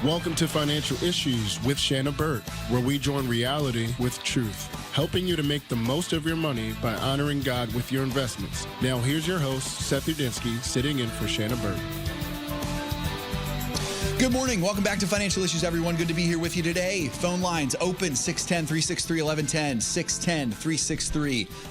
Welcome to Financial Issues with Shana, where we join reality with truth, helping you to make the most of your money by honoring God with your investments. Now, here's your host, Seth, sitting in for Shana. Good morning. Welcome back to Financial Issues, everyone. Good to be here with you today. Phone lines open, 610-363-1110,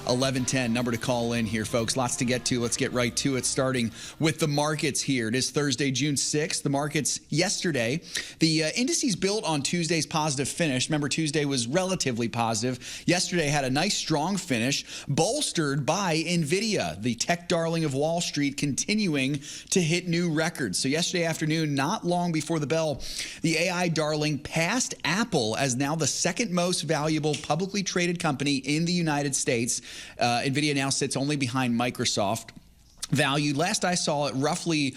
610-363-1110. Number to call in here, folks. Lots to get to. Let's get right to it, starting with the markets here. It is Thursday, June 6th. The markets yesterday, the indices built on Tuesday's positive finish. Remember, Tuesday was relatively positive. Yesterday had a nice, strong finish, bolstered by NVIDIA, the tech darling of Wall Street, continuing to hit new records. So yesterday afternoon, not long before the bell, the AI darling passed Apple as now the second most valuable publicly traded company in the United States. NVIDIA now sits only behind Microsoft. Valued, last I saw it, roughly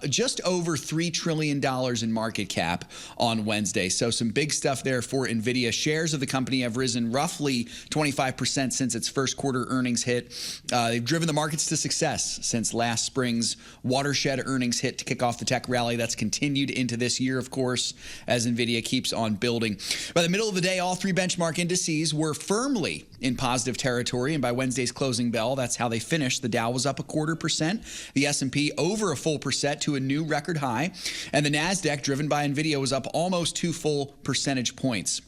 just over $3 trillion in market cap on Wednesday. So some big stuff there for NVIDIA. Shares of the company have risen roughly 25% since its first quarter earnings hit. They've driven the markets to success since last spring's watershed earnings hit to kick off the tech rally. That's continued into this year, of course, as NVIDIA keeps on building. By the middle of the day, all three benchmark indices were firmly in positive territory, and by Wednesday's closing bell, that's how they finished. The Dow was up 0.25%, the S&P over a full percent to a new record high, and the NASDAQ, driven by NVIDIA, was up almost 2 full percentage points.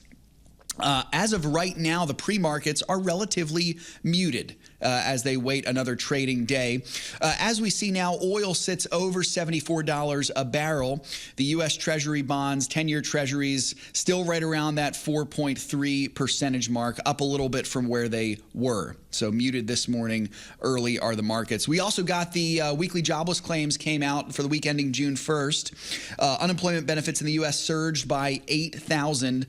As of right now, the pre-markets are relatively muted as they wait another trading day. As we see now, oil sits over $74 a barrel. The U.S. Treasury bonds, 10-year Treasuries, still right around that 4.3 percentage mark, up a little bit from where they were. So muted this morning early are the markets. We also got the weekly jobless claims came out for the week ending June 1st. Unemployment benefits in the U.S. surged by 8,000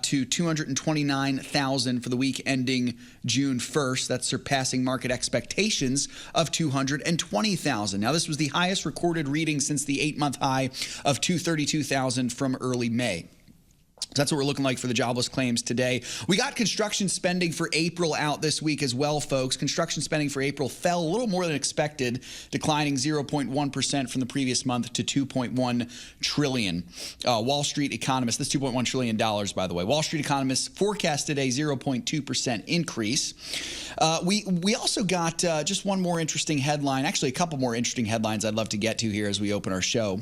to 229,000 for the week ending June 1st. That's surpassing market expectations of 220,000. Now, this was the highest recorded reading since the 8-month high of 232,000 from early May. So that's what we're looking like for the jobless claims today. We got construction spending for April out this week as well, folks. Construction spending for April fell a little more than expected, declining 0.1% from the previous month to $2.1 trillion. Wall Street economists, this $2.1 trillion, by the way. Wall Street economists forecasted a 0.2% increase. We also got just one more interesting headline, actually a couple more interesting headlines I'd love to get to here as we open our show.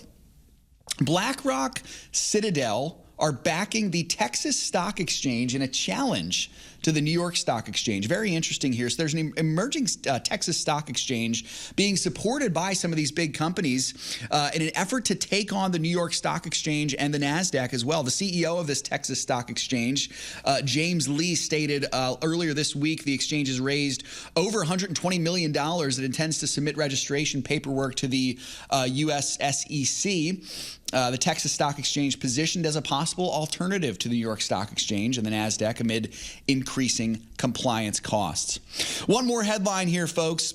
BlackRock, Citadel are backing the Texas Stock Exchange in a challenge to the New York Stock Exchange. Very interesting here. So there's an emerging Texas Stock Exchange being supported by some of these big companies in an effort to take on the New York Stock Exchange and the NASDAQ as well. The CEO of this Texas Stock Exchange, James Lee, stated earlier this week the exchange has raised over $120 million. It intends to submit registration paperwork to the U.S. SEC. The Texas Stock Exchange positioned as a possible alternative to the New York Stock Exchange and the NASDAQ amid increasing compliance costs. One more headline here, folks.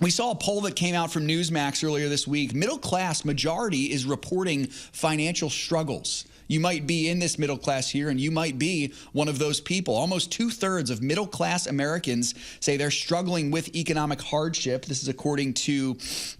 We saw a poll that came out from Newsmax earlier this week. Middle class majority is reporting financial struggles. You might be in this middle class here, and you might be one of those people. Almost 2/3 of middle class Americans say they're struggling with economic hardship. This is according to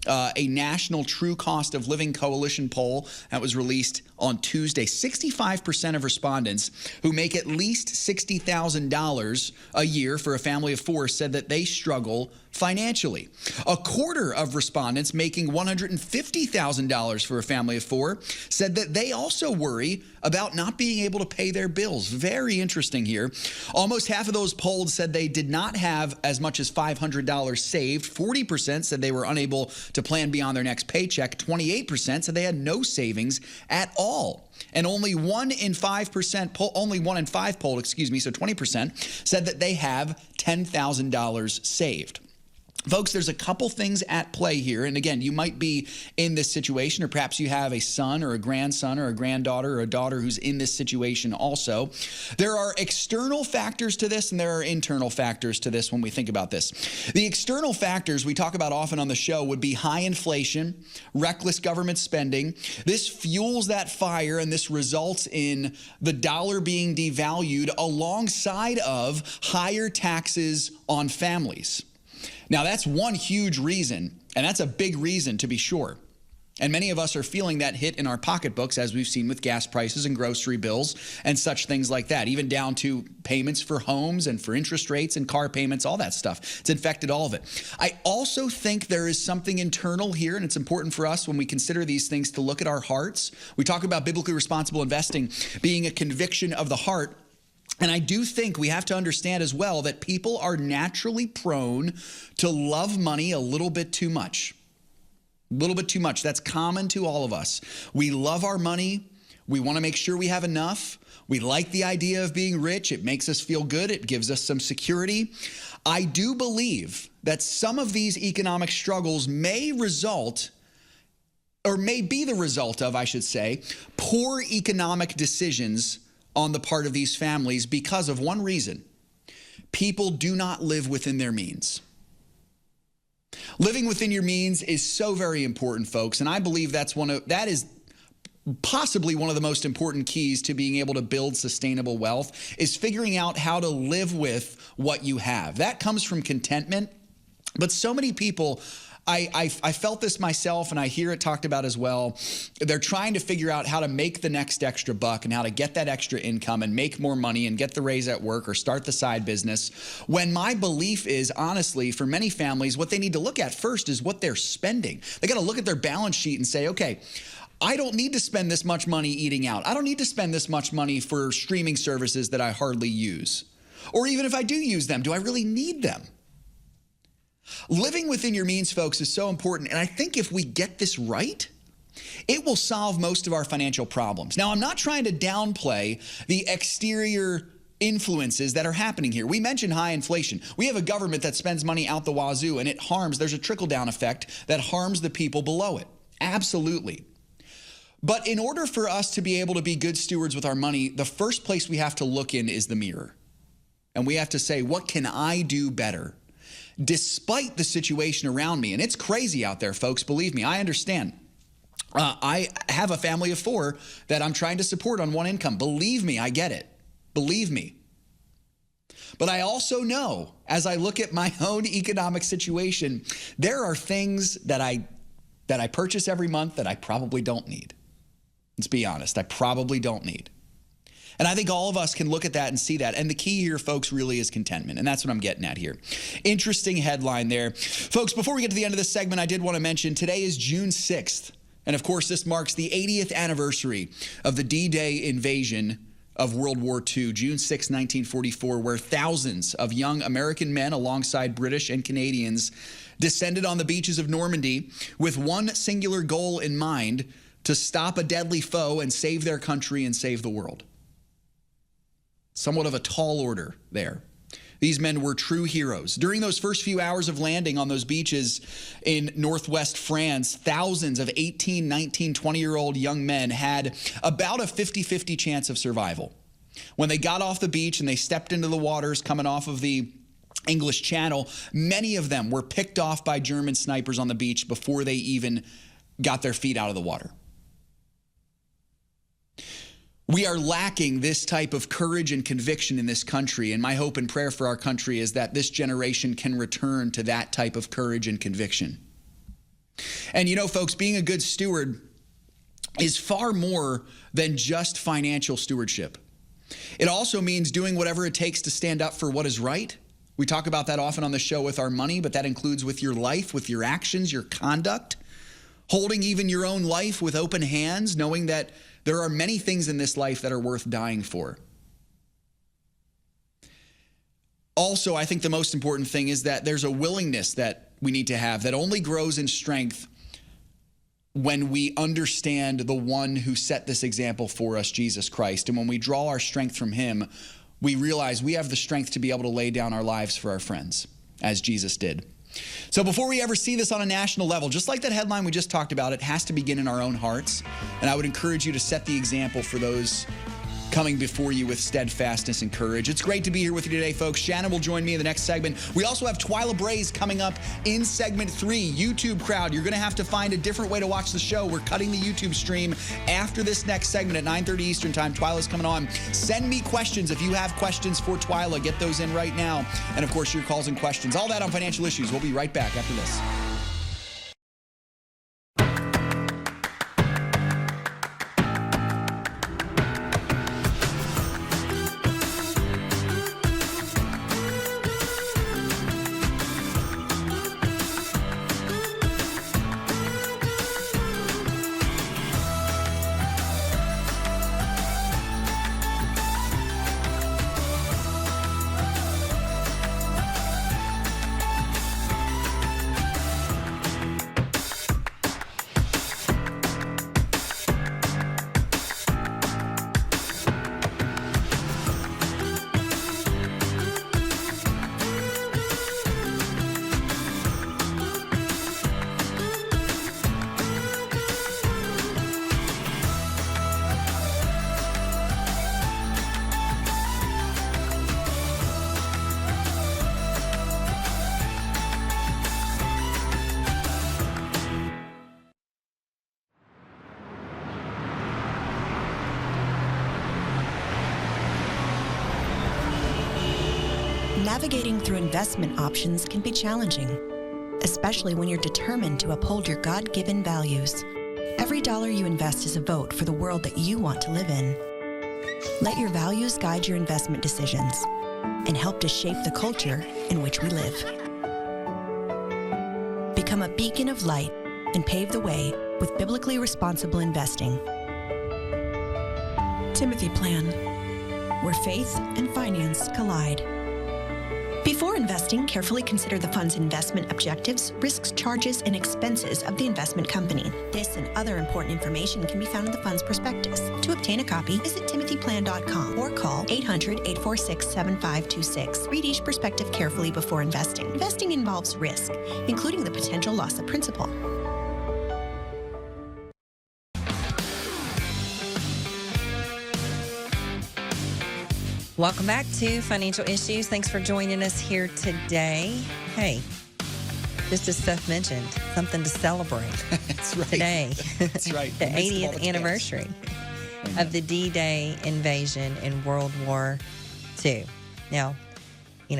a national True Cost of Living Coalition poll that was released on Tuesday. 65% of respondents who make at least $60,000 a year for a family of four said that they struggle financially. A quarter of respondents making $150,000 for a family of four said that they also worry about not being able to pay their bills. Very interesting here. Almost half of those polled said they did not have as much as $500 saved. 40% said they were unable to plan beyond their next paycheck. 28% said they had no savings at all. And only 1 in 5 polled, so 20% said that they have $10,000 saved. Folks, there's a couple things at play here. And again, you might be in this situation, or perhaps you have a son or a grandson or a granddaughter or a daughter who's in this situation also. There are external factors to this, and there are internal factors to this when we think about this. The external factors we talk about often on the show would be high inflation, reckless government spending. This fuels that fire, and this results in the dollar being devalued alongside of higher taxes on families. Now, that's one huge reason, and that's a big reason to be sure. And many of us are feeling that hit in our pocketbooks, as we've seen with gas prices and grocery bills and such things like that, even down to payments for homes and for interest rates and car payments, all that stuff. It's infected all of it. I also think there is something internal here, and it's important for us when we consider these things to look at our hearts. We talk about biblically responsible investing being a conviction of the heart. And I do think we have to understand as well that people are naturally prone to love money a little bit too much. A little bit too much. That's common to all of us. We love our money. We want to make sure we have enough. We like the idea of being rich. It makes us feel good. It gives us some security. I do believe that some of these economic struggles may result, or may be the result of, I should say, poor economic decisions on the part of these families because of one reason. People do not live within their means. Living within your means is so very important, folks, and I believe that is possibly one of the most important keys to being able to build sustainable wealth, is figuring out how to live with what you have. That comes from contentment, but so many people, I felt this myself, and I hear it talked about as well. They're trying to figure out how to make the next extra buck and how to get that extra income and make more money and get the raise at work or start the side business. When my belief is, honestly, for many families, what they need to look at first is what they're spending. They got to look at their balance sheet and say, okay, I don't need to spend this much money eating out. I don't need to spend this much money for streaming services that I hardly use. Or even if I do use them, do I really need them? Living within your means, folks, is so important. And I think if we get this right, it will solve most of our financial problems. Now, I'm not trying to downplay the exterior influences that are happening here. We mentioned high inflation. We have a government that spends money out the wazoo, and there's a trickle-down effect that harms the people below it. Absolutely. But in order for us to be able to be good stewards with our money, the first place we have to look in is the mirror. And we have to say, what can I do better? Despite the situation around me. And it's crazy out there, folks. Believe me, I understand. I have a family of 4 that I'm trying to support on one income. Believe me, I get it. Believe me. But I also know, as I look at my own economic situation, there are things that I purchase every month that I probably don't need. Let's be honest, I probably don't need. And I think all of us can look at that and see that. And the key here, folks, really is contentment. And that's what I'm getting at here. Interesting headline there. Folks, before we get to the end of this segment, I did want to mention today is June 6th. And of course, this marks the 80th anniversary of the D-Day invasion of World War II, June 6, 1944, where thousands of young American men alongside British and Canadians descended on the beaches of Normandy with one singular goal in mind: to stop a deadly foe and save their country and save the world. Somewhat of a tall order there. These men were true heroes. During those first few hours of landing on those beaches in northwest France, thousands of 18, 19, 20-year-old young men had about a 50-50 chance of survival. When they got off the beach and they stepped into the waters coming off of the English Channel, many of them were picked off by German snipers on the beach before they even got their feet out of the water. We are lacking this type of courage and conviction in this country, and my hope and prayer for our country is that this generation can return to that type of courage and conviction. And you know, folks, being a good steward is far more than just financial stewardship. It also means doing whatever it takes to stand up for what is right. We talk about that often on the show with our money, but that includes with your life, with your actions, your conduct, holding even your own life with open hands, knowing that there are many things in this life that are worth dying for. Also, I think the most important thing is that there's a willingness that we need to have that only grows in strength when we understand the one who set this example for us, Jesus Christ. And when we draw our strength from him, we realize we have the strength to be able to lay down our lives for our friends, as Jesus did. So before we ever see this on a national level, just like that headline we just talked about, it has to begin in our own hearts. And I would encourage you to set the example for those coming before you with steadfastness and courage. It's great to be here with you today, folks. Shana will join me in the next segment. We also have Twila Brase coming up in segment 3. YouTube crowd, you're going to have to find a different way to watch the show. We're cutting the YouTube stream after this next segment at 9:30 Eastern time. Twila's coming on. Send me questions if you have questions for Twila. Get those in right now. And of course, your calls and questions. All that on financial issues. We'll be right back after this. Navigating through investment options can be challenging, especially when you're determined to uphold your God-given values. Every dollar you invest is a vote for the world that you want to live in. Let your values guide your investment decisions and help to shape the culture in which we live. Become a beacon of light and pave the way with biblically responsible investing. Timothy Plan, where faith and finance collide. Before investing, carefully consider the fund's investment objectives, risks, charges, and expenses of the investment company. This and other important information can be found in the fund's prospectus. To obtain a copy, visit timothyplan.com or call 800-846-7526. Read each prospectus carefully before investing. Investing involves risk, including the potential loss of principal. Welcome back to Financial Issues. Thanks for joining us here today. Hey, just as Seth mentioned, something to celebrate. That's right. Today. That's right. The 80th anniversary of the D-Day invasion in World War II. Now,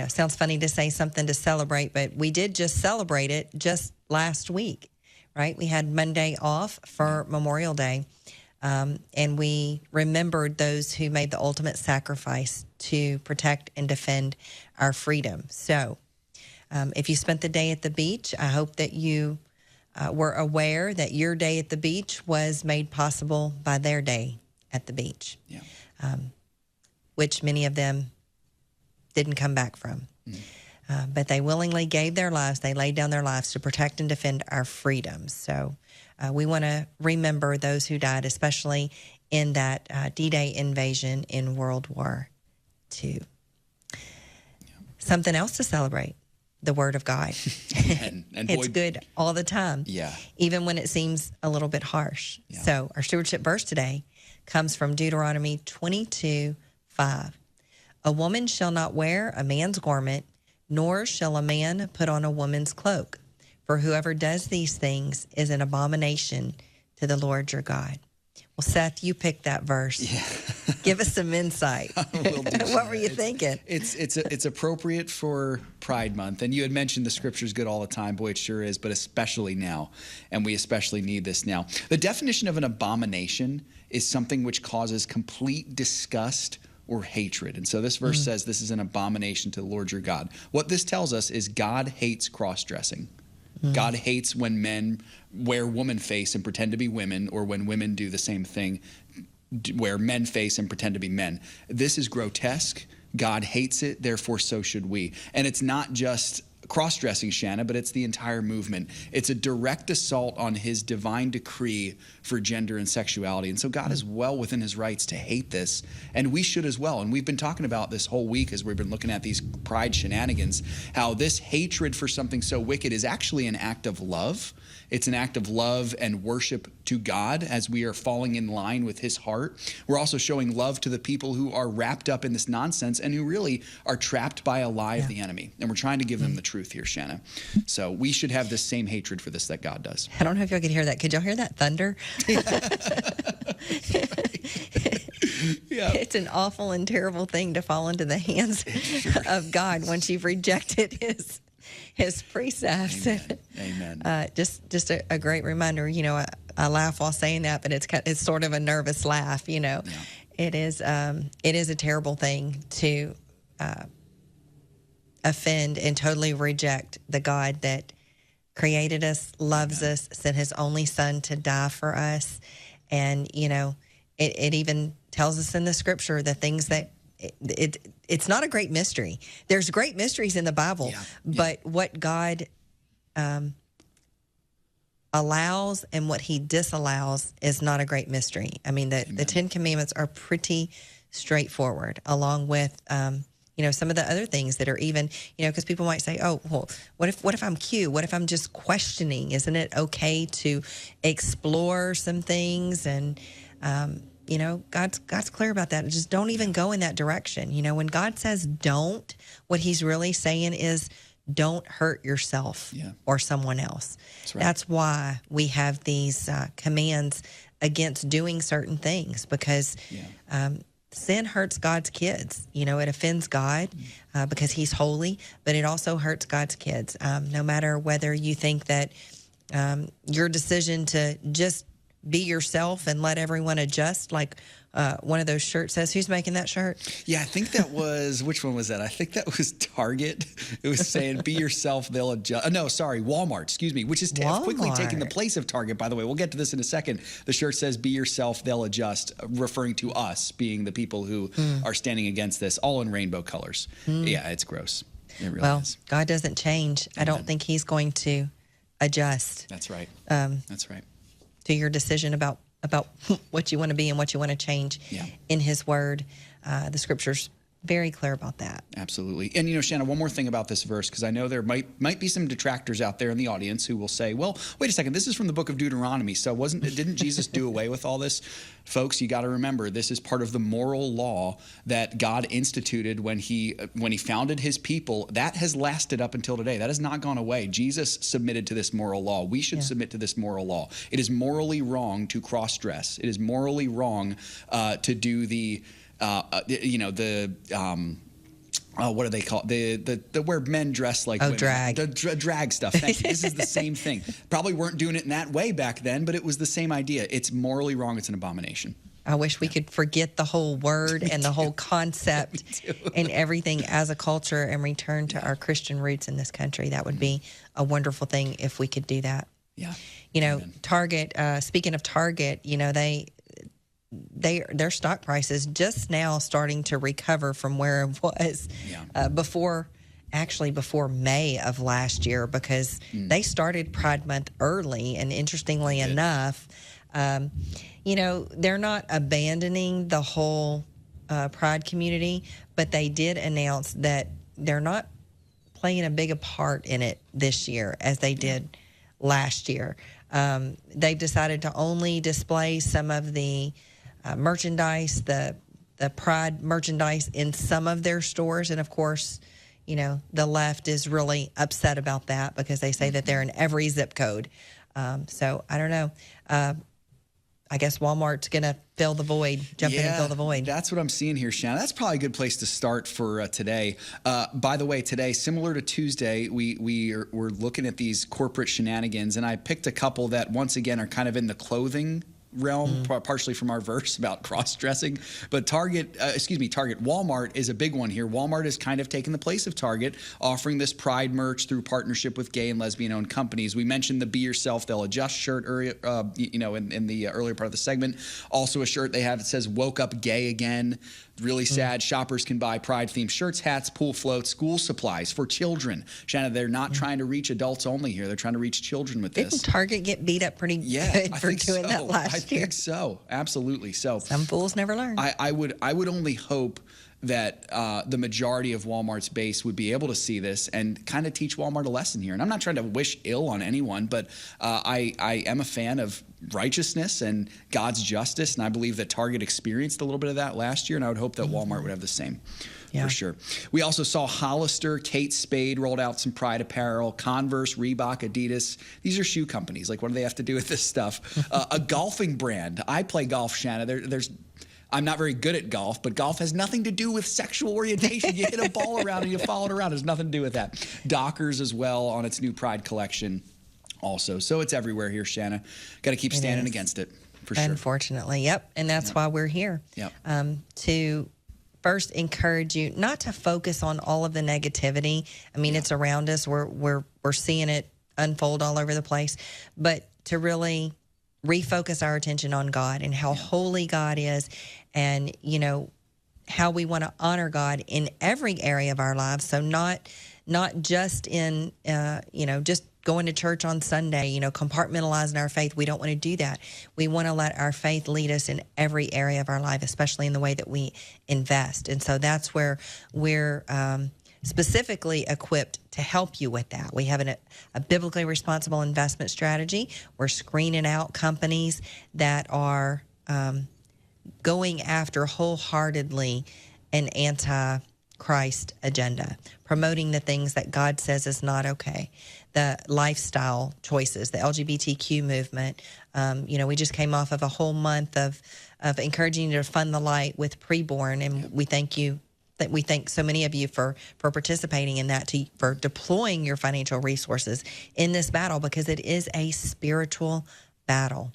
sounds funny to say something to celebrate, but we did just celebrate it just last week, right? We had Monday off for Memorial Day. And we remembered those who made the ultimate sacrifice to protect and defend our freedom. So if you spent the day at the beach, I hope that you were aware that your day at the beach was made possible by their day at the beach, which many of them didn't come back from. But they willingly gave their lives. They laid down their lives to protect and defend our freedoms. So we want to remember those who died, especially in that D-Day invasion in World War II. Something else to celebrate, the Word of God. And It's good all the time, even when it seems a little bit harsh. So our stewardship verse today comes from Deuteronomy 22:5. A woman shall not wear a man's garment, nor shall a man put on a woman's cloak. For whoever does these things is an abomination to the Lord your God. Well, Seth, you picked that verse. Give us some insight. What were you thinking? It's appropriate for Pride Month. And you had mentioned the scripture's good all the time. Boy, it sure is, but especially now. And we especially need this now. The definition of an abomination is something which causes complete disgust or hatred. And so this verse says this is an abomination to the Lord your God. What this tells us is God hates cross-dressing. God hates when men wear woman face and pretend to be women, or when women do the same thing, wear men face and pretend to be men. This is grotesque. God hates it, therefore so should we. And it's not just cross-dressing, Shana, but it's the entire movement. It's a direct assault on his divine decree for gender and sexuality. And so God is well within his rights to hate this, and we should as well. And we've been talking about this whole week as we've been looking at these pride shenanigans, how this hatred for something so wicked is actually an act of love. It's an act of love and worship to God as we are falling in line with his heart. We're also showing love to the people who are wrapped up in this nonsense and who really are trapped by a lie of the enemy. And we're trying to give them the truth here, Shana. So we should have the same hatred for this that God does. I don't know if y'all could hear that. Could y'all hear that thunder? It's an awful and terrible thing to fall into the hands of God once you've rejected his precepts. Amen. Just a great reminder. I laugh while saying that, but it's sort of a nervous laugh. It is a terrible thing to offend and totally reject the God that created us, loves us, sent his only son to die for us. And, it even tells us in the scripture the things that it's not a great mystery. There's great mysteries in the Bible, but what God allows and what he disallows is not a great mystery. I mean, the Ten Commandments are pretty straightforward, along with some of the other things that are even, because people might say, oh, well, what if I'm Q? What if I'm just questioning? Isn't it okay to explore some things? And, God's clear about that. Just don't even go in that direction. When God says don't, what he's really saying is don't hurt yourself or someone else. That's right. That's why we have these commands against doing certain things, because sin hurts God's kids. You know, it offends God because he's holy, but it also hurts God's kids. No matter whether you think that your decision to just be yourself and let everyone adjust, like one of those shirts says. Who's making that shirt? Yeah, I think that was, which one was that? I think that was Target. It was saying, be yourself, they'll adjust. No, sorry, Walmart, excuse me, which is quickly taking the place of Target, by the way. We'll get to this in a second. The shirt says, be yourself, they'll adjust, referring to us being the people who are standing against this, all in rainbow colors. Yeah, it's gross. It really is. God doesn't change. Amen. I don't think he's going to adjust. That's right. That's right. To your decision about what you want to be and what you want to change in his word. The scripture's very clear about that. Absolutely. And, you know, Shana, one more thing about this verse, because I know there might be some detractors out there in the audience who will say, well, wait a second, this is from the book of Deuteronomy. So didn't Jesus do away with all this? Folks, you got to remember, this is part of the moral law that God instituted when he founded his people. That has lasted up until today. That has not gone away. Jesus submitted to this moral law. We should submit to this moral law. It is morally wrong to cross-dress. It is morally wrong to do the what do they call it? The where men dress like women. Drag. The drag stuff. Thank you. This is the same thing. Probably weren't doing it in that way back then, but it was the same idea. It's morally wrong. It's an abomination. I wish we could forget the whole word and the whole concept and everything as a culture and return to our Christian roots in this country. That would be a wonderful thing if we could do that. Yeah. You know, Target, speaking of Target, you know, their stock price is just now starting to recover from where it was before May of last year, because they started Pride Month early. And interestingly enough, you know, they're not abandoning the whole Pride community, but they did announce that they're not playing a big a part in it this year as they did last year. They've decided to only display some of the merchandise, the Pride merchandise in some of their stores. And of course, you know, the left is really upset about that because they say that they're in every zip code. So I don't know. I guess Walmart's going to fill the void, jump in and fill the void. That's what I'm seeing here, Shana. That's probably a good place to start for today. By the way, today, similar to Tuesday, we're looking at these corporate shenanigans, and I picked a couple that, once again, are kind of in the clothing realm, partially from our verse about cross-dressing. But Walmart is a big one here. Walmart has kind of taken the place of Target, offering this Pride merch through partnership with gay and lesbian-owned companies. We mentioned the Be Yourself, They'll Adjust shirt in the earlier part of the segment. Also a shirt they have that says, Woke Up Gay Again. Really sad. Shoppers can buy Pride-themed shirts, hats, pool floats, school supplies for children. Shanna, they're not trying to reach adults only here. They're trying to reach children with this. Didn't Target get beat up pretty good for doing that last year? I think so. Absolutely. So some fools never learn. I would only hope that the majority of Walmart's base would be able to see this and kind of teach Walmart a lesson here. And I'm not trying to wish ill on anyone, but I am a fan of righteousness and God's justice, and I believe that Target experienced a little bit of that last year, and I would hope that Walmart would have the same. For sure. We also saw Hollister, Kate Spade rolled out some Pride apparel, Converse, Reebok, Adidas. These are shoe companies. Like, what do they have to do with this stuff? A golfing brand. I play golf, Shanna. I'm not very good at golf, but golf has nothing to do with sexual orientation. You hit a ball around and you follow it around. There's nothing to do with that. Dockers as well on its new Pride collection also. So it's everywhere here, Shana. Got to keep standing against it, for sure. Unfortunately, yep. And that's why we're here. Yep. To first encourage you not to focus on all of the negativity. I mean, it's around us. We're seeing it unfold all over the place. But to really refocus our attention on God and how holy God is, and, you know, how we want to honor God in every area of our lives. So not just in, just going to church on Sunday, compartmentalizing our faith. We don't want to do that. We want to let our faith lead us in every area of our life, especially in the way that we invest. And so that's where we're specifically equipped to help you with that. We have a biblically responsible investment strategy. We're screening out companies that are going after wholeheartedly an Christ agenda, promoting the things that God says is not okay, the lifestyle choices, the LGBTQ movement. We just came off of a whole month of encouraging you to fund the light with preborn, and we thank you. That we thank so many of you for participating in that, for deploying your financial resources in this battle, because it is a spiritual battle.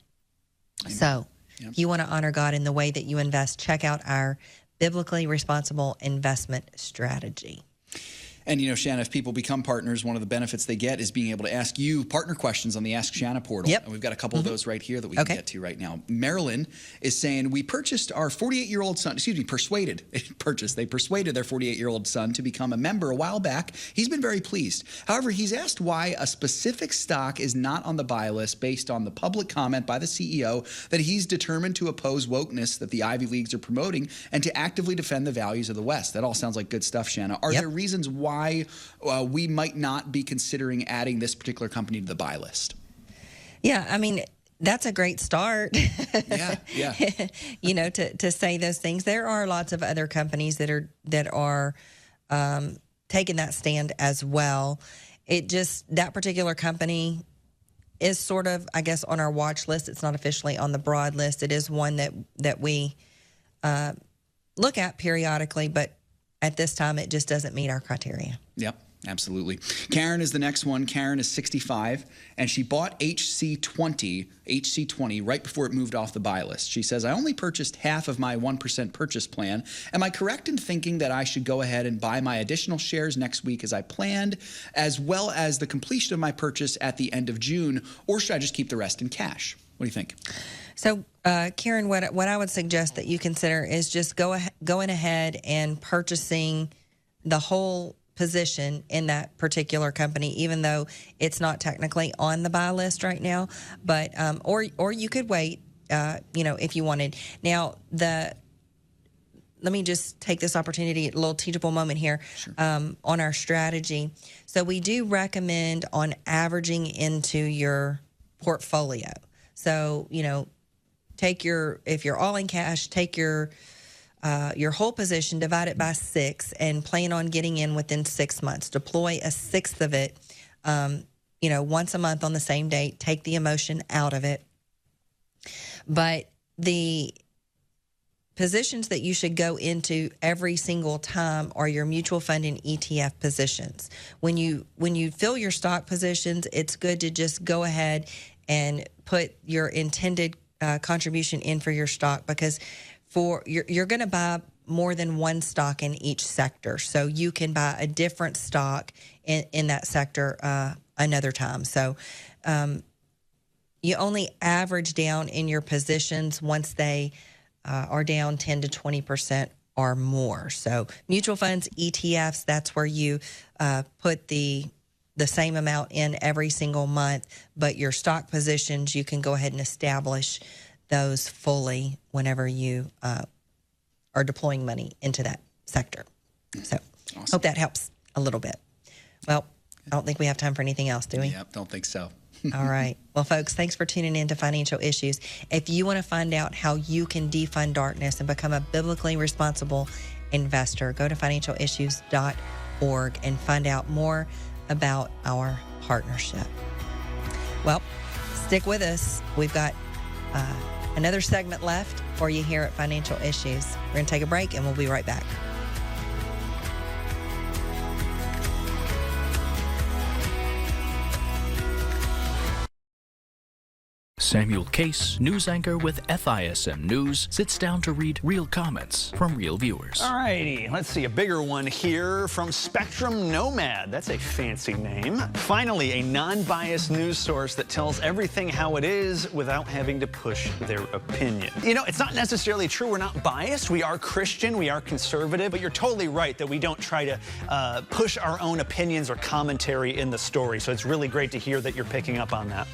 Amen. So if you want to honor God in the way that you invest, check out our biblically responsible investment strategy. And, Shana, if people become partners, one of the benefits they get is being able to ask you partner questions on the Ask Shana portal. Yep. And we've got a couple of those right here that we can get to right now. Marilyn is saying, we purchased our 48-year-old son, they persuaded their 48-year-old son to become a member a while back. He's been very pleased. However, he's asked why a specific stock is not on the buy list based on the public comment by the CEO that he's determined to oppose wokeness that the Ivy Leagues are promoting and to actively defend the values of the West. That all sounds like good stuff, Shana. Are there reasons why we might not be considering adding this particular company to the buy list? Yeah, I mean, that's a great start. Yeah. To say those things. There are lots of other companies that are taking that stand as well. That particular company is sort of, I guess, on our watch list. It's not officially on the broad list. It is one that we look at periodically, but at this time, it just doesn't meet our criteria. Yep, absolutely. Karen is the next one. Karen is 65, and she bought HC20 right before it moved off the buy list. She says, I only purchased half of my 1% purchase plan. Am I correct in thinking that I should go ahead and buy my additional shares next week as I planned, as well as the completion of my purchase at the end of June, or should I just keep the rest in cash? What do you think? So, Karen, what I would suggest that you consider is just going ahead and purchasing the whole position in that particular company, even though it's not technically on the buy list right now. But or you could wait, if you wanted. Now, let me just take this opportunity, a little teachable moment here. Sure. On our strategy. So we do recommend on averaging into your portfolio. So, if you're all in cash, take your whole position, divide it by 6, and plan on getting in within 6 months. Deploy a sixth of it, once a month on the same date. Take the emotion out of it. But the positions that you should go into every single time are your mutual fund and ETF positions. When you fill your stock positions, it's good to just go ahead and put your intended contribution in for your stock, because you're going to buy more than one stock in each sector. So you can buy a different stock in that sector another time. So you only average down in your positions once they are down 10 to 20% or more. So mutual funds, ETFs, that's where you put the same amount in every single month, but your stock positions, you can go ahead and establish those fully whenever you are deploying money into that sector. So awesome. Hope that helps a little bit. Well, I don't think we have time for anything else, do we? Yep, don't think so. All right. Well, folks, thanks for tuning in to Financial Issues. If you want to find out how you can defund darkness and become a biblically responsible investor, go to financialissues.org and find out more about our partnership. Well, stick with us. We've got another segment left for you here at Financial Issues. We're going to take a break and we'll be right back. Samuel Case, news anchor with FISM News, sits down to read real comments from real viewers. All righty, let's see, a bigger one here from Spectrum Nomad. That's a fancy name. Finally, a non-biased news source that tells everything how it is without having to push their opinion. You know, it's not necessarily true we're not biased. We are Christian, we are conservative, but you're totally right that we don't try to push our own opinions or commentary in the story. So it's really great to hear that you're picking up on that.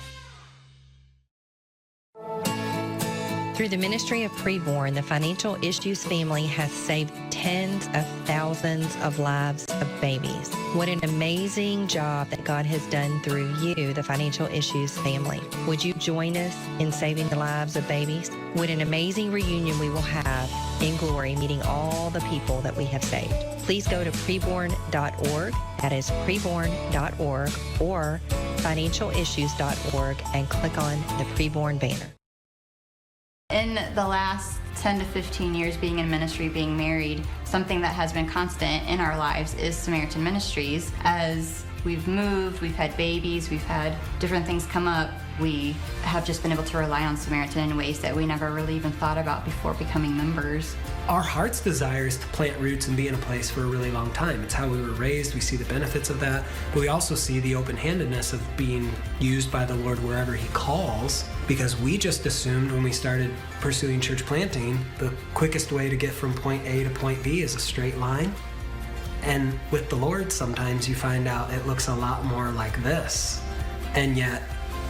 Through the ministry of Preborn, the Financial Issues family has saved tens of thousands of lives of babies. What an amazing job that God has done through you, the Financial Issues family. Would you join us in saving the lives of babies? What an amazing reunion we will have in glory, meeting all the people that we have saved. Please go to preborn.org, that is preborn.org, or financialissues.org, and click on the Preborn banner. In the last 10 to 15 years being in ministry, being married, something that has been constant in our lives is Samaritan Ministries. As we've moved, we've had babies, we've had different things come up, we have just been able to rely on Samaritan in ways that we never really even thought about before becoming members. Our heart's desire is to plant roots and be in a place for a really long time. It's how we were raised. We see the benefits of that, but we also see the open-handedness of being used by the Lord wherever He calls, because we just assumed when we started pursuing church planting, the quickest way to get from point A to point B is a straight line. And with the Lord, sometimes you find out it looks a lot more like this. And yet,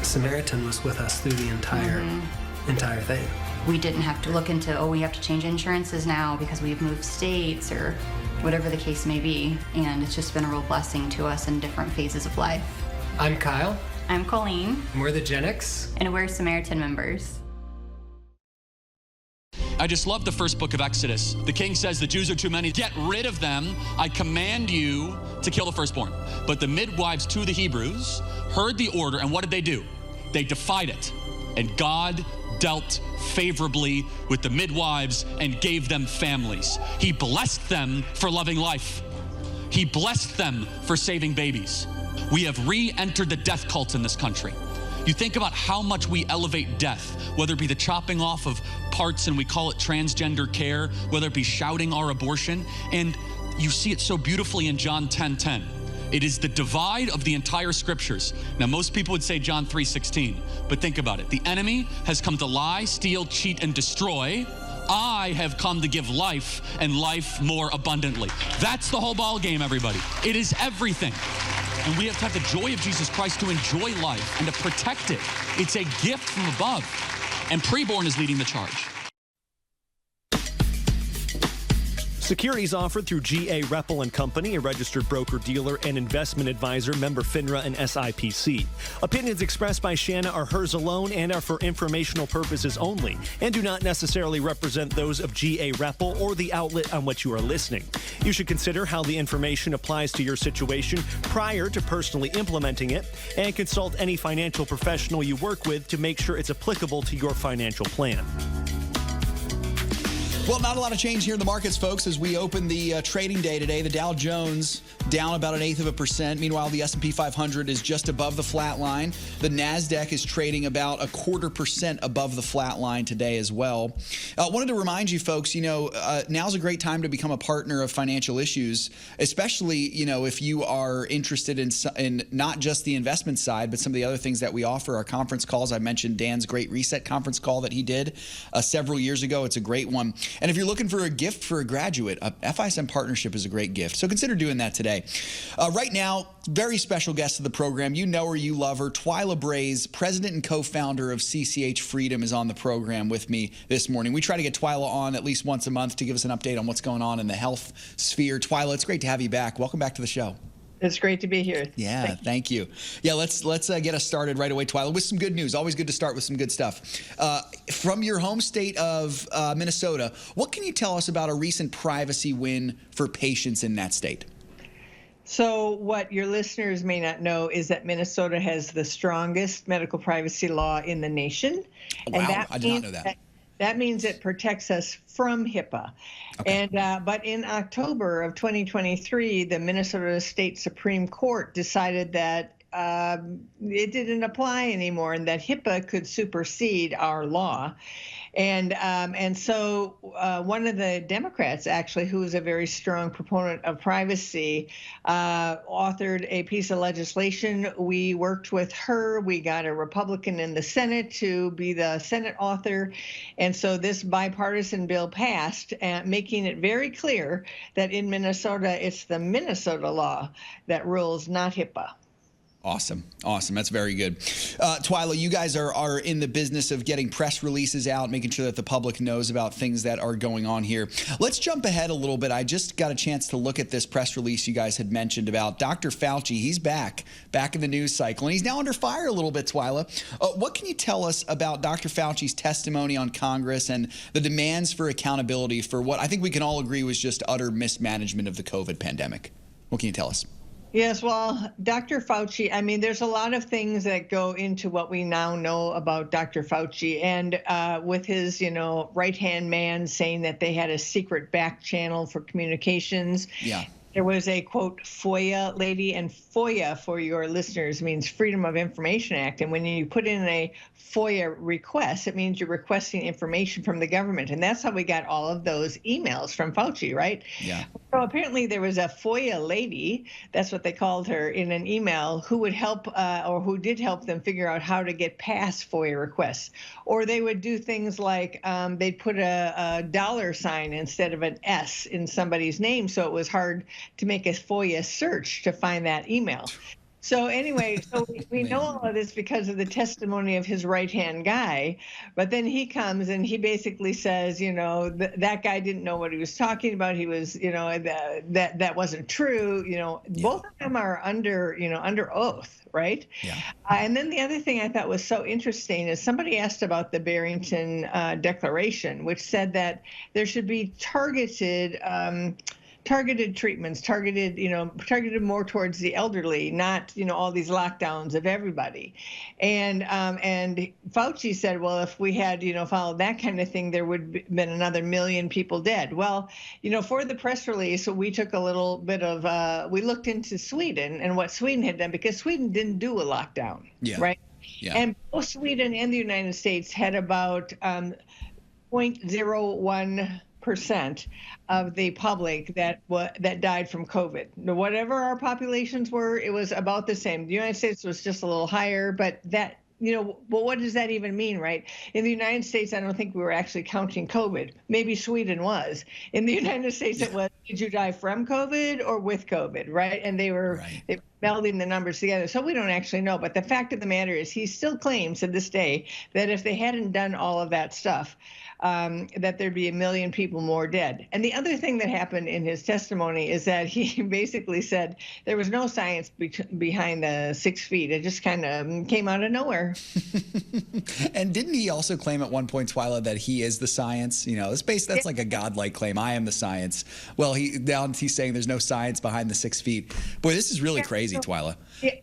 Samaritan was with us through the entire thing. We didn't have to look into, we have to change insurances now because we've moved states or whatever the case may be. And it's just been a real blessing to us in different phases of life. I'm Kyle. I'm Colleen. And we're the Gen X. And we're Samaritan members. I just love the first book of Exodus. The king says the Jews are too many. Get rid of them. I command you to kill the firstborn. But the midwives to the Hebrews heard the order, and what did they do? They defied it. And God dealt favorably with the midwives and gave them families. He blessed them for loving life. He blessed them for saving babies. We have re-entered the death cult in this country. You think about how much we elevate death, whether it be the chopping off of parts and we call it transgender care, whether it be shouting our abortion, and you see it so beautifully in John 10:10. It is the divide of the entire scriptures. Now, most people would say John 3:16, but think about it. The enemy has come to lie, steal, cheat, and destroy. I have come to give life and life more abundantly. That's the whole ball game, everybody. It is everything. And we have to have the joy of Jesus Christ to enjoy life and to protect it. It's a gift from above. And Preborn is leading the charge. Securities offered through G.A. Reppel & Company, a registered broker-dealer and investment advisor, member FINRA and SIPC. Opinions expressed by Shana are hers alone and are for informational purposes only and do not necessarily represent those of G.A. Reppel or the outlet on which you are listening. You should consider how the information applies to your situation prior to personally implementing it and consult any financial professional you work with to make sure it's applicable to your financial plan. Well, not a lot of change here in the markets, folks, as we open the trading day today. The Dow Jones down about 1/8%. Meanwhile, the S&P 500 is just above the flat line. The NASDAQ is trading about 0.25% above the flat line today as well. Wanted to remind you, folks, now's a great time to become a partner of Financial Issues, especially, if you are interested in not just the investment side, but some of the other things that we offer. Our conference calls, I mentioned Dan's Great Reset conference call that he did several years ago. It's a great one. And if you're looking for a gift for a graduate, a FISM partnership is a great gift. So consider doing that today. Right now, very special guest of the program. You know her, you love her. Twila Brase, president and co-founder of CCH Freedom, is on the program with me this morning. We try to get Twila on at least once a month to give us an update on what's going on in the health sphere. Twila, it's great to have you back. Welcome back to the show. It's great to be here. Yeah, thank you. Yeah, let's get us started right away, Twila, with some good news. Always good to start with some good stuff. From your home state of Minnesota, what can you tell us about a recent privacy win for patients in that state? So what your listeners may not know is that Minnesota has the strongest medical privacy law in the nation. Wow, and I did not know that. That means it protects us from HIPAA. Okay. And but in October of 2023, the Minnesota State Supreme Court decided that it didn't apply anymore and that HIPAA could supersede our law. And so one of the Democrats, actually, who is a very strong proponent of privacy, authored a piece of legislation. We worked with her. We got a Republican in the Senate to be the Senate author. And so this bipartisan bill passed, making it very clear that in Minnesota, it's the Minnesota law that rules, not HIPAA. Awesome. That's very good. Twila, you guys are in the business of getting press releases out, making sure that the public knows about things that are going on here. Let's jump ahead a little bit. I just got a chance to look at this press release you guys had mentioned about Dr. Fauci. He's back in the news cycle, and he's now under fire a little bit, Twila. What can you tell us about Dr. Fauci's testimony on Congress and the demands for accountability for what I think we can all agree was just utter mismanagement of the COVID pandemic? What can you tell us? Yes, well, Dr. Fauci, I mean, there's a lot of things that go into what we now know about Dr. Fauci. And with his, right-hand man saying that they had a secret back channel for communications. Yeah. There was a, quote, FOIA lady, and FOIA, for your listeners, means Freedom of Information Act. And when you put in a FOIA request, it means you're requesting information from the government. And that's how we got all of those emails from Fauci, right? Yeah. So apparently there was a FOIA lady, that's what they called her, in an email who would help or who did help them figure out how to get past FOIA requests. Or they would do things like they'd put a dollar sign instead of an S in somebody's name, so it was hard to make a FOIA search to find that email. So anyway, we know all of this because of the testimony of his right-hand guy, but then he comes and he basically says, that guy didn't know what he was talking about. He was, that wasn't true. Both of them are under oath, right? Yeah. And then the other thing I thought was so interesting is somebody asked about the Barrington Declaration, which said that there should be targeted treatments, targeted more towards the elderly, not, all these lockdowns of everybody. And Fauci said, well, if we had, followed that kind of thing, there would have been another 1 million people dead. Well, for the press release, we took a little bit of, we looked into Sweden and what Sweden had done, because Sweden didn't do a lockdown, right? Yeah. And both Sweden and the United States had about 0.01% of the public that died from COVID. Whatever our populations were, it was about the same. The United States was just a little higher, but that, well, what does that even mean, right? In the United States, I don't think we were actually counting COVID. Maybe Sweden was. In the United States, it was, did you die from COVID or with COVID, right? And they were melding the numbers together. So we don't actually know. But the fact of the matter is, he still claims to this day that if they hadn't done all of that stuff, that there'd be 1 million people more dead. And the other thing that happened in his testimony is that he basically said there was no science behind the 6 feet. It just kind of came out of nowhere. And didn't he also claim at one point, Twila, that he is the science? That's like a godlike claim. I am the science. Well, he's saying there's no science behind the 6 feet. Boy, this is really crazy, Twila.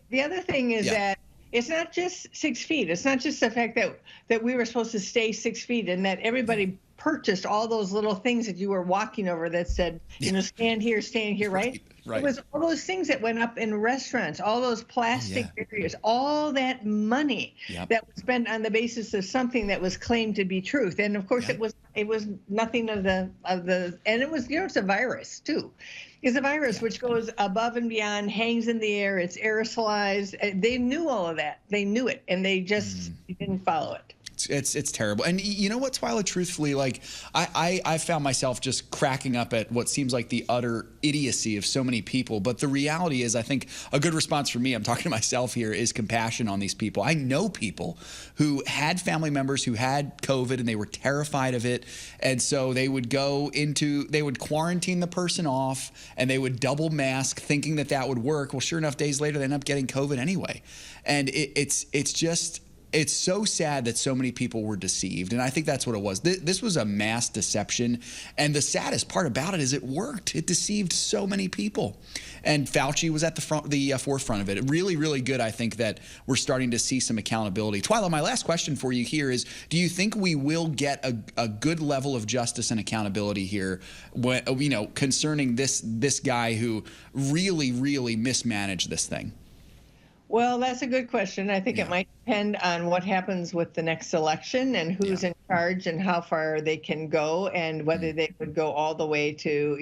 The other thing is that it's not just 6 feet. It's not just the fact that we were supposed to stay 6 feet and that everybody purchased all those little things that you were walking over that said, stand here, right? Right. It was all those things that went up in restaurants, all those plastic barriers, all that money that was spent on the basis of something that was claimed to be truth. And of course, it was nothing of the, and it was, it's a virus too. It's a virus which goes above and beyond, hangs in the air, it's aerosolized. They knew all of that. They knew it, and they just didn't follow it. It's terrible. And you know what, Twila, truthfully, like I found myself just cracking up at what seems like the utter idiocy of so many people. But the reality is, I think a good response for me, I'm talking to myself here, is compassion on these people. I know people who had family members who had COVID and they were terrified of it. And so they would they would quarantine the person off and they would double mask thinking that would work. Well, sure enough, days later, they end up getting COVID anyway. And it's so sad that so many people were deceived, and I think that's what it was. This was a mass deception, and the saddest part about it is it worked. It deceived so many people, and Fauci was at the forefront of it. Really, really good, I think, that we're starting to see some accountability. Twila, my last question for you here is, do you think we will get a good level of justice and accountability here, concerning this guy who really, really mismanaged this thing? Well, that's a good question. I think it might depend on what happens with the next election and who's in charge and how far they can go, and whether they would go all the way to,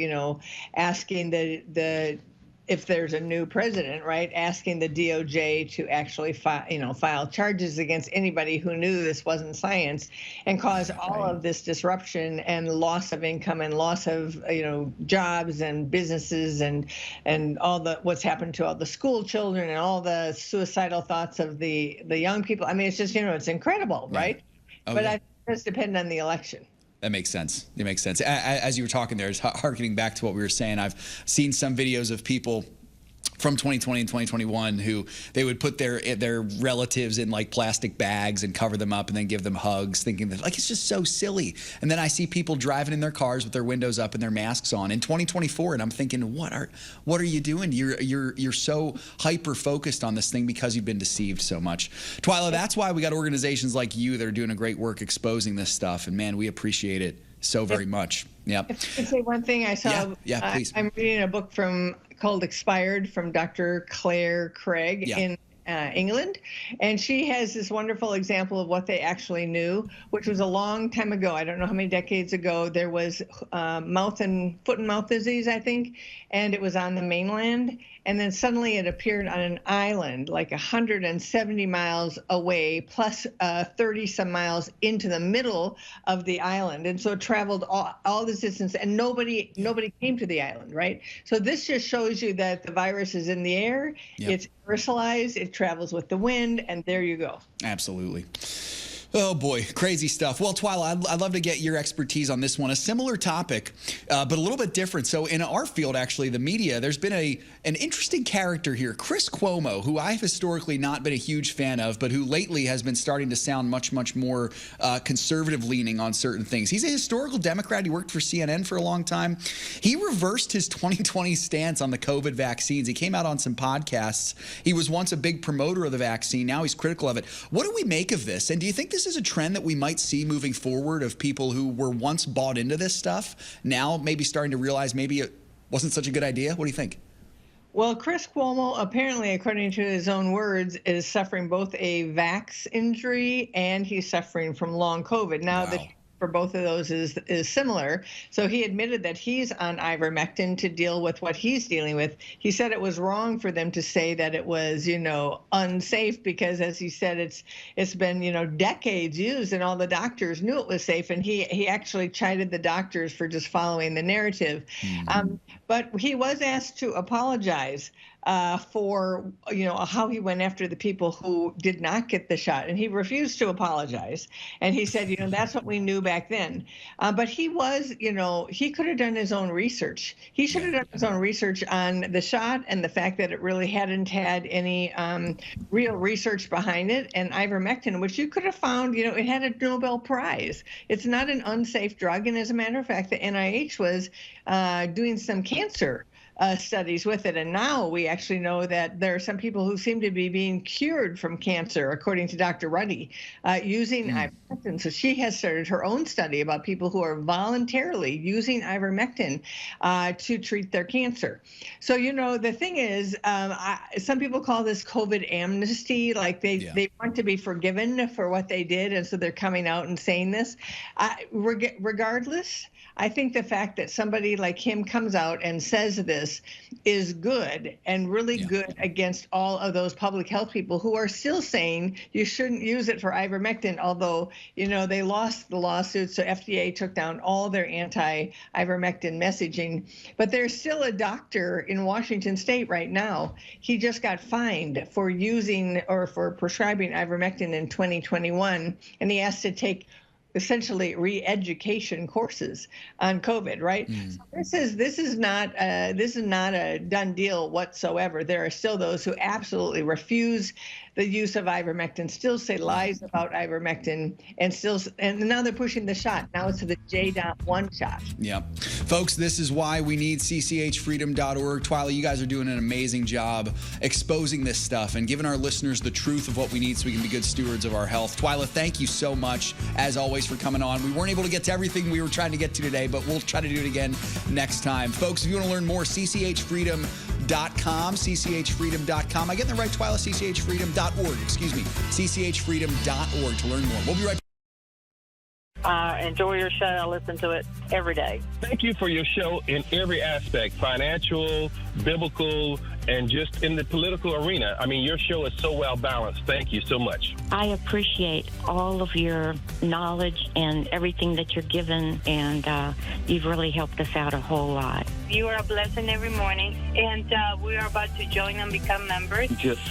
asking the if there's a new president, right, asking the DOJ to actually file charges against anybody who knew this wasn't science, and cause all of this disruption and loss of income and loss of jobs and businesses and all what's happened to all the school children and all the suicidal thoughts of the young people. I mean, it's just it's incredible, right? Oh, but yeah. I think it does depend on the election. That makes sense. It makes sense. As you were talking there, it's harkening back to what we were saying. I've seen some videos of people from 2020 and 2021 who they would put their relatives in like plastic bags and cover them up and then give them hugs, thinking that like it's just so silly. And then I see people driving in their cars with their windows up and their masks on in 2024, and I'm thinking, what are you doing? You're so hyper focused on this thing because you've been deceived so much. Twila, that's why we got organizations like you that are doing a great work exposing this stuff, and man, we appreciate it so very much. Yep. If I can say one thing, I saw. Yeah, please. I'm reading a book called Expired from Dr. Claire Craig in England, and she has this wonderful example of what they actually knew, which was a long time ago. I don't know how many decades ago. There was foot and mouth disease, I think, and it was on the mainland. And then suddenly it appeared on an island like 170 miles away, plus 30 some miles into the middle of the island. And so it traveled all this distance, and nobody came to the island, right? So this just shows you that the virus is in the air. Yep. It's aerosolized, it travels with the wind, and there you go. Absolutely. Oh boy, crazy stuff. Well, Twila, I'd love to get your expertise on this one. A similar topic, but a little bit different. So in our field, actually, the media, there's been an interesting character here, Chris Cuomo, who I've historically not been a huge fan of, but who lately has been starting to sound much more conservative leaning on certain things. He's a historical Democrat. He worked for CNN for a long time. He reversed his 2020 stance on the COVID vaccines. He came out on some podcasts. He was once a big promoter of the vaccine. Now he's critical of it. What do we make of this? And do you think this is a trend that we might see moving forward of people who were once bought into this stuff now maybe starting to realize maybe it wasn't such a good idea? What do you think? Well, Chris Cuomo, apparently, according to his own words, is suffering both a vax injury and he's suffering from long COVID. Now, the for both of those is similar. So he admitted that he's on ivermectin to deal with what he's dealing with. He said it was wrong for them to say that it was, unsafe because, as he said, it's been, decades used and all the doctors knew it was safe. And he actually chided the doctors for just following the narrative. Mm-hmm. But he was asked to apologize for how he went after the people who did not get the shot, and he refused to apologize. And he said, that's what we knew back then. But he was, he could have done his own research. He should have done his own research on the shot and the fact that it really hadn't had any real research behind it. And ivermectin, which you could have found, it had a Nobel Prize. It's not an unsafe drug, and as a matter of fact, the NIH was doing some cancer studies with it. And now we actually know that there are some people who seem to be being cured from cancer, according to Dr. Ruddy, using ivermectin. So she has started her own study about people who are voluntarily using ivermectin to treat their cancer. So, the thing is, some people call this COVID amnesty, like they want to be forgiven for what they did. And so they're coming out and saying this. Regardless, I think the fact that somebody like him comes out and says this is good and really good against all of those public health people who are still saying you shouldn't use it for ivermectin, although, they lost the lawsuit, so FDA took down all their anti-ivermectin messaging. But there's still a doctor in Washington State right now. He just got fined for using or for prescribing ivermectin in 2021, and he has to take essentially re-education courses on COVID, right? So this is not a done deal whatsoever. There are still those who absolutely refuse the use of ivermectin, still say lies about ivermectin, and now they're pushing the shot. Now it's the J.1 shot. Yeah. Folks, this is why we need cchfreedom.org. Twila, you guys are doing an amazing job exposing this stuff and giving our listeners the truth of what we need so we can be good stewards of our health. Twila, thank you so much, as always, for coming on. We weren't able to get to everything we were trying to get to today, but we'll try to do it again next time. Folks, if you want to learn more, cchfreedom.com, cchfreedom.com. I get that right, Twila? cchfreedom.org, excuse me. cchfreedom.org to learn more. We'll be right back. I enjoy your show. I listen to it every day. Thank you for your show in every aspect, financial, biblical, and just in the political arena. I mean, your show is so well balanced. Thank you so much. I appreciate all of your knowledge and everything that you're given, and you've really helped us out a whole lot. You are a blessing every morning, and we are about to join and become members. Just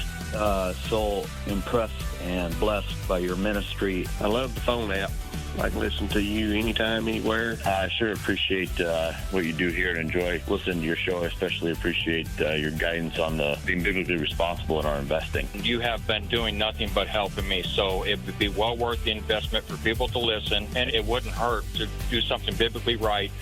so impressed and blessed by your ministry. I love the phone app. I can listen to you anytime, anywhere. I sure appreciate what you do here and enjoy listening to your show. I especially appreciate your guidance on being biblically responsible in our investing. You have been doing nothing but helping me, so it would be well worth the investment for people to listen, and it wouldn't hurt to do something biblically right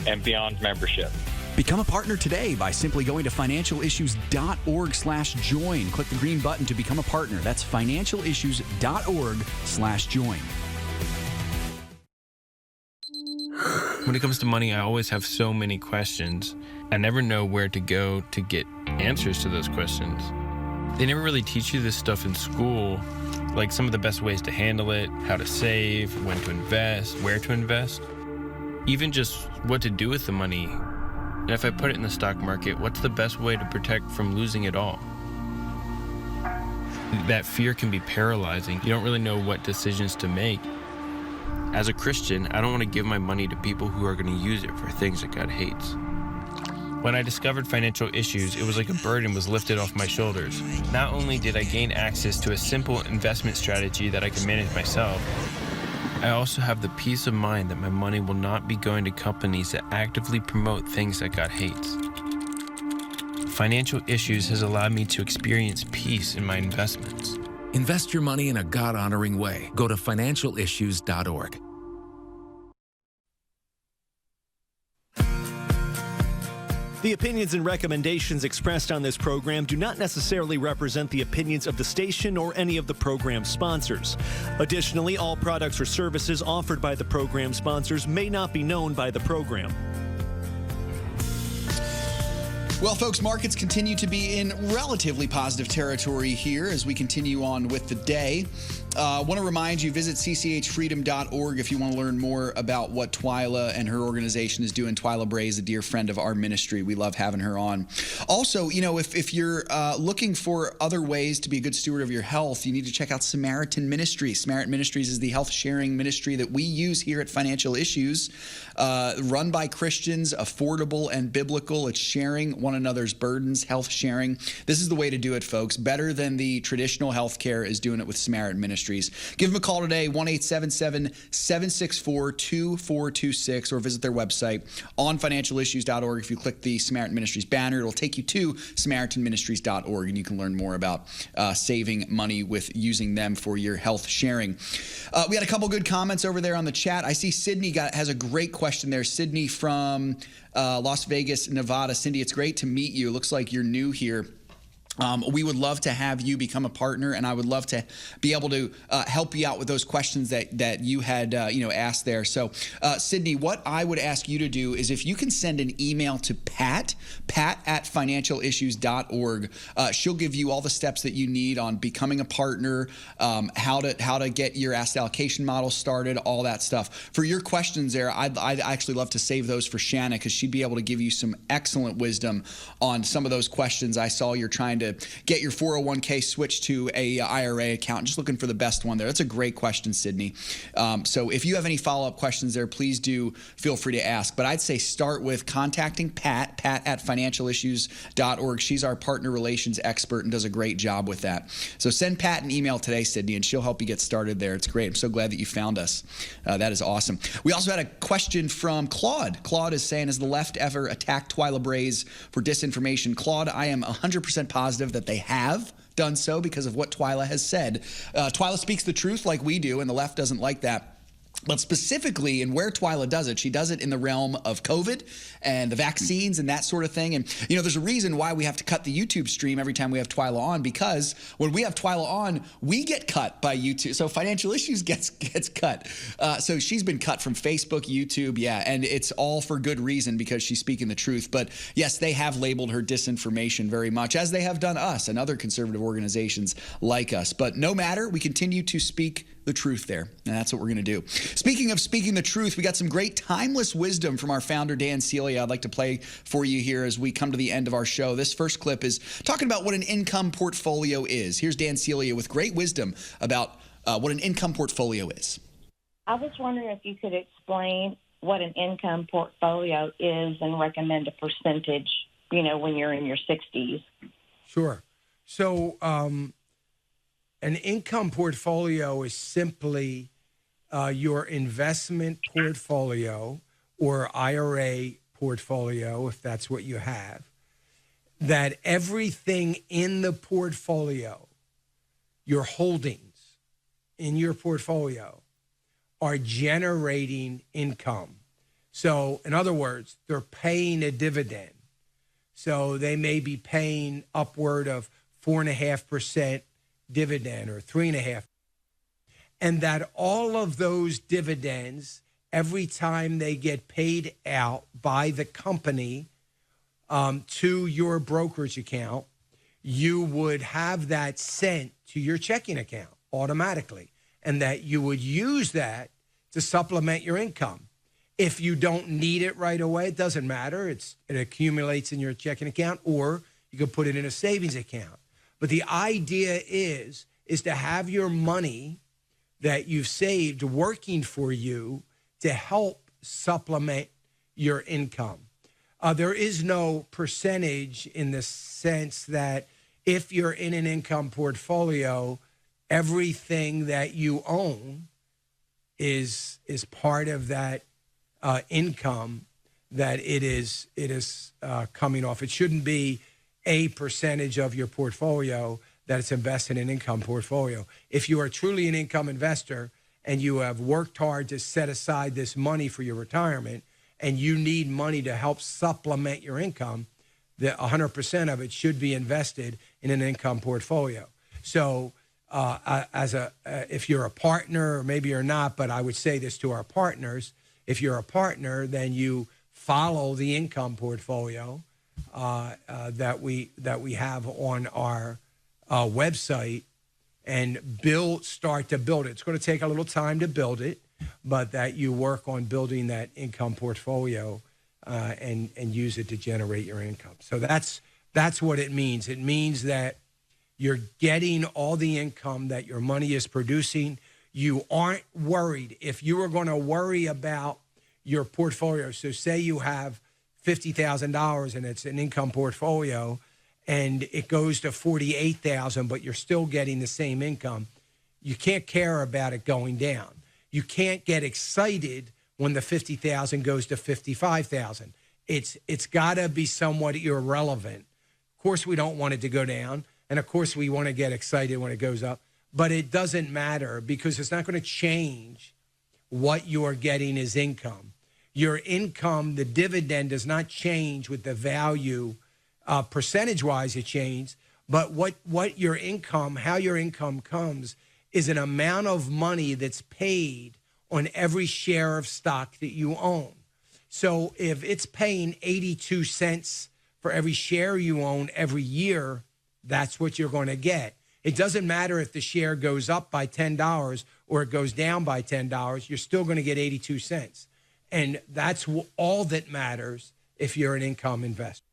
and beyond membership. Become a partner today by simply going to financialissues.org/join. Click the green button to become a partner. That's financialissues.org/join. When it comes to money, I always have so many questions. I never know where to go to get answers to those questions. They never really teach you this stuff in school, like some of the best ways to handle it, how to save, when to invest, where to invest, even just what to do with the money. And if I put it in the stock market, what's the best way to protect from losing it all? That fear can be paralyzing. You don't really know what decisions to make. As a Christian, I don't want to give my money to people who are going to use it for things that God hates. When I discovered financial issues, it was like a burden was lifted off my shoulders. Not only did I gain access to a simple investment strategy that I can manage myself, I also have the peace of mind that my money will not be going to companies that actively promote things that God hates. Financial issues has allowed me to experience peace in my investments. Invest your money in a God-honoring way. Go to financialissues.org. The opinions and recommendations expressed on this program do not necessarily represent the opinions of the station or any of the program sponsors. Additionally, all products or services offered by the program sponsors may not be known by the program. Well, folks, markets continue to be in relatively positive territory here as we continue on with the day. I want to remind you, visit cchfreedom.org if you want to learn more about what Twila and her organization is doing. Twila Brase, a dear friend of our ministry. We love having her on. Also, you know, if you're looking for other ways to be a good steward of your health, you need to check out Samaritan Ministries. Samaritan Ministries is the health sharing ministry that we use here at Financial Issues, run by Christians, affordable and biblical. It's sharing one another's burdens, health sharing. This is the way to do it, folks. Better than the traditional health care is doing it with Samaritan Ministries. Give them a call today, 1-877-764-2426, or visit their website on financialissues.org. If you click the Samaritan Ministries banner, it'll take you to samaritanministries.org, and you can learn more about saving money with using them for your health sharing. We had a couple good comments over there on the chat. I see Sydney has a great question there. Sydney from Las Vegas, Nevada. Cindy, it's great to meet you. It looks like you're new here. We would love to have you become a partner, and I would love to be able to help you out with those questions that you had asked there. So, Sydney, what I would ask you to do is if you can send an email to Pat at financialissues.org. She'll give you all the steps that you need on becoming a partner, how to get your asset allocation model started, all that stuff. For your questions there, I'd actually love to save those for Shana, because she'd be able to give you some excellent wisdom on some of those questions. I saw you're trying to get your 401k switched to a IRA account. Just looking for the best one there. That's a great question, Sydney. So if you have any follow-up questions there, please do feel free to ask. But I'd say start with contacting Pat at financialissues.org. She's our partner relations expert and does a great job with that. So send Pat an email today, Sydney, and she'll help you get started there. It's great. I'm so glad that you found us. That is awesome. We also had a question from Claude. Claude is saying, has the left ever attacked Twila Brase for disinformation? Claude, I am 100% positive that they have done so because of what Twila has said. Twila speaks the truth like we do, and the left doesn't like that. But specifically, in where Twila does it, she does it in the realm of COVID and the vaccines and that sort of thing. And, you know, there's a reason why we have to cut the YouTube stream every time we have Twila on, because when we have Twila on, we get cut by YouTube. So Financial Issues gets cut. So she's been cut from Facebook, YouTube, and it's all for good reason because she's speaking the truth. But yes, they have labeled her disinformation very much, as they have done us and other conservative organizations like us. But no matter, we continue to speak the truth there, and that's what we're going to do. Speaking of speaking the truth, we got some great timeless wisdom from our founder, Dan Celia. I'd like to play for you here as we come to the end of our show. This first clip is talking about what an income portfolio is. Here's Dan Celia with great wisdom about what an income portfolio is. I was wondering if you could explain what an income portfolio is and recommend a percentage, when you're in your 60s. Sure. So an income portfolio is simply your investment portfolio or IRA portfolio, if that's what you have, that everything in the portfolio, your holdings in your portfolio, are generating income. So in other words, they're paying a dividend. So they may be paying upward of 4.5% dividend or 3.5%. And that all of those dividends, every time they get paid out by the company to your brokerage account, you would have that sent to your checking account automatically, and that you would use that to supplement your income. If you don't need it right away, it doesn't matter. It accumulates in your checking account, or you can put it in a savings account. But the idea is to have your money that you've saved working for you to help supplement your income. There is no percentage in the sense that if you're in an income portfolio, everything that you own is part of that income that it is coming off. It shouldn't be a percentage of your portfolio that it's invested in an income portfolio. If you are truly an income investor and you have worked hard to set aside this money for your retirement and you need money to help supplement your income, the 100% of it should be invested in an income portfolio. So if you're a partner, or maybe you're not, but I would say this to our partners, if you're a partner, then you follow the income portfolio that we have on our website and start to build it. It's going to take a little time to build it, but that you work on building that income portfolio and use it to generate your income. So that's what it means. It means that you're getting all the income that your money is producing. You aren't worried. If you were going to worry about your portfolio, so say you have $50,000 and it's an income portfolio and it goes to $48,000, but you're still getting the same income, you can't care about it going down. You can't get excited when the $50,000 goes to $55,000. It's got to be somewhat irrelevant. Of course, we don't want it to go down. And of course, we want to get excited when it goes up, but it doesn't matter because it's not going to change what you are getting as income. Your income, the dividend does not change with the value, percentage-wise it changes, but what your income, how your income comes is an amount of money that's paid on every share of stock that you own. So if it's paying 82 cents for every share you own every year, that's what you're going to get. It doesn't matter if the share goes up by $10 or it goes down by $10, you're still going to get 82 cents. And that's all that matters if you're an income investor.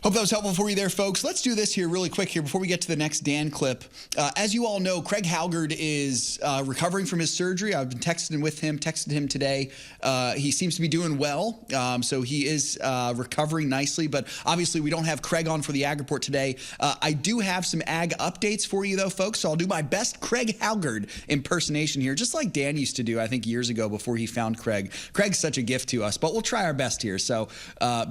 Hope that was helpful for you there, folks. Let's do this here really quick here before we get to the next Dan clip. As you all know, Craig Halgard is recovering from his surgery. I've been texted him today. He seems to be doing well, so he is recovering nicely. But obviously, we don't have Craig on for the Ag Report today. I do have some Ag updates for you, though, folks. So I'll do my best Craig Halgard impersonation here, just like Dan used to do, I think, years ago before he found Craig. Craig's such a gift to us, but we'll try our best here. So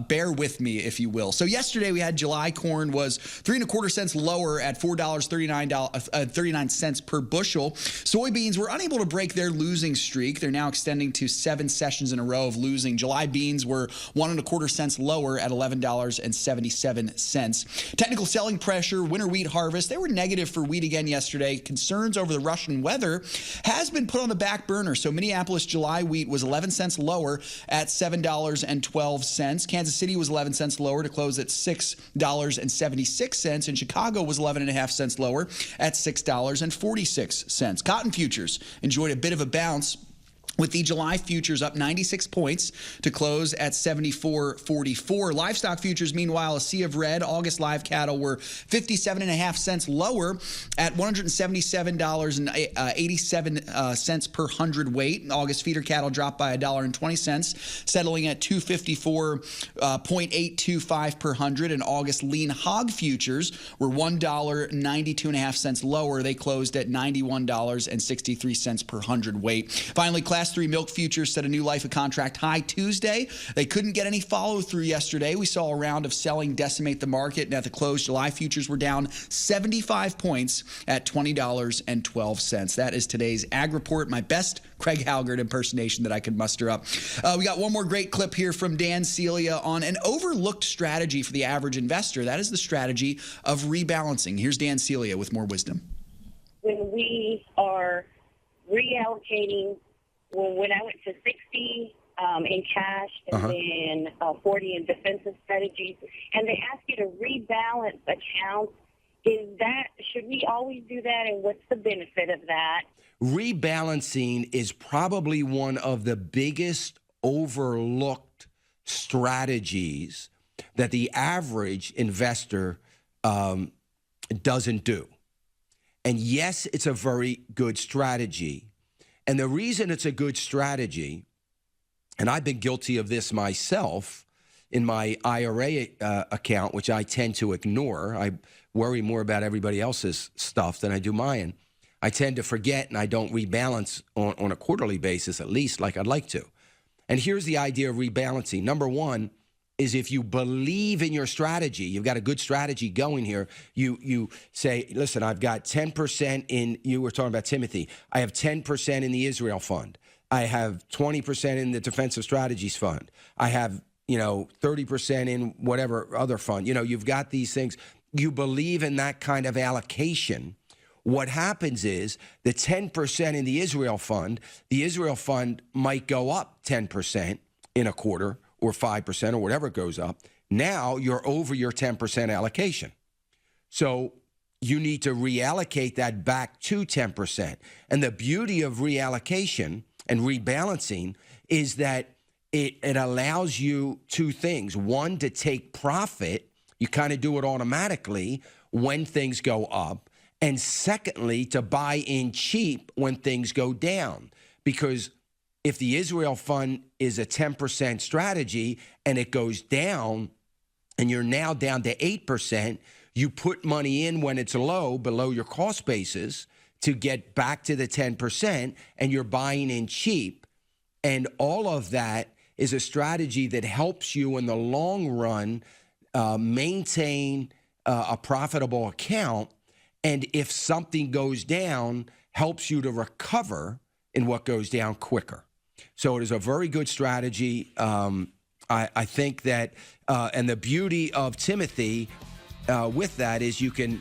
bear with me, if you will. So yesterday, we had July corn was 3 1/4 cents lower at $4.39 per bushel. Soybeans were unable to break their losing streak. They're now extending to 7 sessions in a row of losing. July beans were 1 1/4 cents lower at $11.77. Technical selling pressure, winter wheat harvest, they were negative for wheat again yesterday. Concerns over the Russian weather has been put on the back burner. So Minneapolis July wheat was 11 cents lower at $7.12. Kansas City was 11 cents lower to close at $6.76, and Chicago was 11.5 cents lower at $6.46. Cotton futures enjoyed a bit of a bounce, with the July futures up 96 points to close at 74.44. Livestock futures, meanwhile, a sea of red. August live cattle were 57.5 cents lower at $177.87 per hundredweight. August feeder cattle dropped by $1.20, settling at $254.825 per hundred. And August lean hog futures were $1.92.5 lower. They closed at $91.63 per hundredweight. Finally, Class 3 milk futures set a new life of contract high Tuesday. They couldn't get any follow through yesterday. We saw a round of selling decimate the market, and at the close, July futures were down 75 points at $20.12. That is today's Ag Report, my best Craig Halgert impersonation that I could muster up. We got one more great clip here from Dan Celia on an overlooked strategy for the average investor. That is the strategy of rebalancing. Here's Dan Celia with more wisdom. When we are reallocating, when I went to 60 in cash and then 40 in defensive strategies, and they ask you to rebalance accounts, should we always do that, and what's the benefit of that? Rebalancing is probably one of the biggest overlooked strategies that the average investor doesn't do. And yes, it's a very good strategy. And the reason it's a good strategy, and I've been guilty of this myself in my IRA account, which I tend to ignore. I worry more about everybody else's stuff than I do mine. I tend to forget, and I don't rebalance on a quarterly basis, at least like I'd like to. And here's the idea of rebalancing. Number one is if you believe in your strategy, you've got a good strategy going here, you say, listen, I've got 10% in, you were talking about Timothy, I have 10% in the Israel fund. I have 20% in the defensive strategies fund. I have, 30% in whatever other fund. You've got these things. You believe in that kind of allocation. What happens is the 10% in the Israel fund might go up 10% in a quarter, or 5% or whatever goes up. Now you're over your 10% allocation. So you need to reallocate that back to 10%. And the beauty of reallocation and rebalancing is that it allows you two things. One, to take profit. You kind of do it automatically when things go up. And secondly, to buy in cheap when things go down. Because if the Israel fund is a 10% strategy and it goes down and you're now down to 8%, you put money in when it's low, below your cost basis, to get back to the 10%, and you're buying in cheap. And all of that is a strategy that helps you in the long run maintain a profitable account. And if something goes down, helps you to recover in what goes down quicker. So it is a very good strategy. I think that, and the beauty of Timothy with that is you can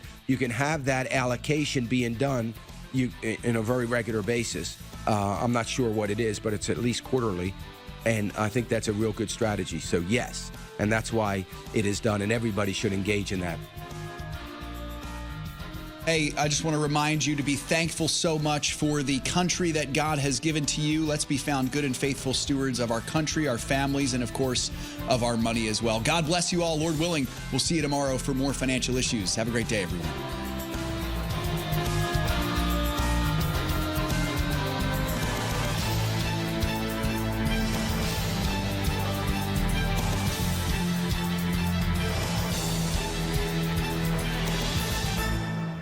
have that allocation being done in a very regular basis. I'm not sure what it is, but it's at least quarterly. And I think that's a real good strategy. So yes, and that's why it is done, and everybody should engage in that. Hey, I just want to remind you to be thankful so much for the country that God has given to you. Let's be found good and faithful stewards of our country, our families, and of course, of our money as well. God bless you all. Lord willing, we'll see you tomorrow for more financial issues. Have a great day, everyone.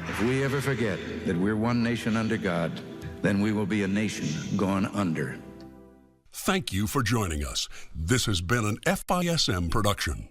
If we ever forget that we're one nation under God, then we will be a nation gone under. Thank you for joining us. This has been an FISM production.